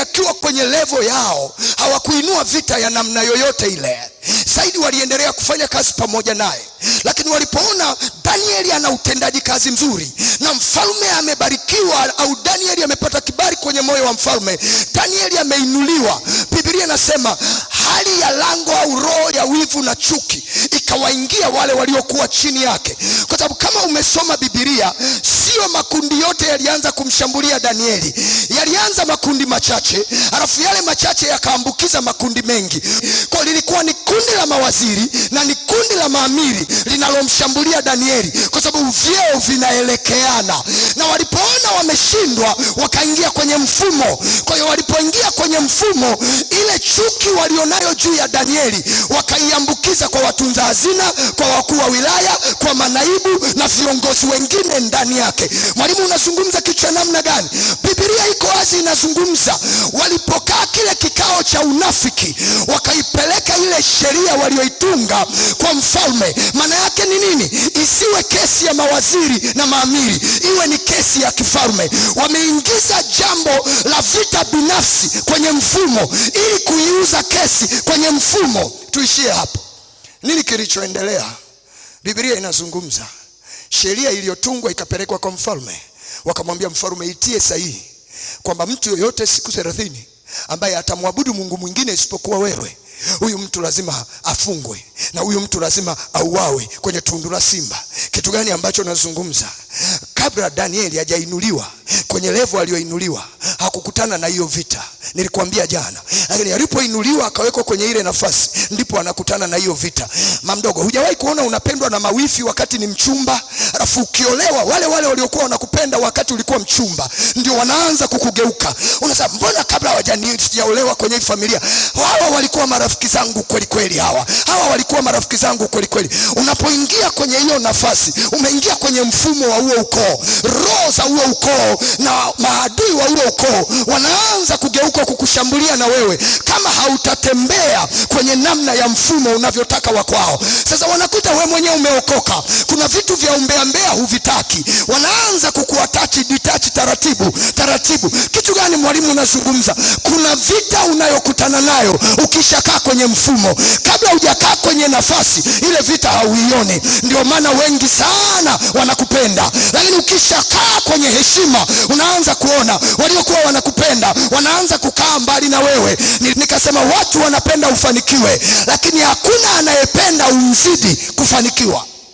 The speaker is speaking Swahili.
akiwa kwenye level yao hawakuinua vita ya namna yoyote ile. Zaidi waliendelea kufanya kazi pamoja naye. Lakini walipoona Danieli ana utendaji kazi mzuri na mfalme amebarikiwa, au Danieli amepata kibali kwenye moyo wa mfalme, Danieli ameinuliwa, Biblia inasema hali ya lango au roho ya wivu na chuki ikawaingia wale waliokuwa chini yake. Kwa sababu kama umesoma Biblia, sio makundi yote yalianza kumshambulia Danieli. Yalianza makundi machache, alafu yale machache yakaambukiza makundi mengi. Kwa lilikuwa ni kundi la mawaziri na ni kundi la maamiri linalomshambulia Danieli, kwa sababu vyeo vinaelekeana. Na walipoona wameshindwa, wakaingia kwenye mfumo. Kwa hiyo walipoingia kwenye mfumo, ile chuki walionayo juu ya Danieli wakaiambukiza kwa watunza hazina, kwa wakuu wa wilaya, kwa manaibu na viongozi wengine ndani yake. Mwalimu, unazungumza kichwa namna gani? Biblia iko wazi inazungumza. Walipokaa kile kikao cha unafiki, wakaipeleka ile sheria walioitunga kwa mfalme. Maana yake ni nini? Isiwe kesi ya mawaziri na maamiri, iwe ni kesi ya kifalme. Wameingiza jambo la vita binafsi kwenye mfumo ili kuiuza kesi kwenye mfumo. Tuishie hapo. Nini kilichoendelea? Biblia inazungumza sheria iliyotungwa ikapelekwa kwa mfalme. Wakamwambia mfalme, itie sahihi kwamba mtu yoyote siku 30 ambaye atamwabudu Mungu mwingine isipokuwa wewe, huyu mtu lazima afungwe na huyu mtu lazima auawe kwenye tundu la simba. Kitu gani ambacho nazungumza? Kabla Danieli hajainuliwa kwenye level aliyoinuliwa, hakukutana na hiyo vita. Nilikwambia jana. Lakini alipoinuliwa akawekwa kwenye ile nafasi, ndipo anakutana na hiyo vita. Mamdogo, hujawahi kuona unapendwa na mawifi wakati ni mchumba, alafu ukiolewa wale waliokuwa wanakupenda wakati ulikuwa mchumba ndio wanaanza kukugeuka? Unasema, mbona kabla hawajaolewa kwenye familia hawa walikuwa marafiki zangu kweli kweli, hawa walikuwa marafiki zangu kweli kweli. Unapoingia kwenye hiyo nafasi, umeingia kwenye mfumo wa huo ukoo. Roho za huo ukoo na maadui wa huo ukoo wanaanza kugeuka kukushambulia na wewe kama hautatembea kwenye namna ya mfumo unavyotaka wa kwao. Sasa wanakuta wewe mwenyewe umeokoka, kuna vitu vya umbea huvitaki, wanaanza kukuatachi detach taratibu. Kitu gani mwalimu unazungumza? Kuna vita unayokutana nayo ukishakaa kwenye mfumo. Kabla hujakaa kwenye nafasi, ile vita hauioni. Ndio maana wengi sana wanakupenda. Lakini ukishakaa kwenye heshima, unaanza kuona waliokuwa wanakupenda wanaanza kukaa mbali na wewe. Nikasema watu wanapenda ufanikiwe, lakini hakuna anayependa umzidi kufanikiwa.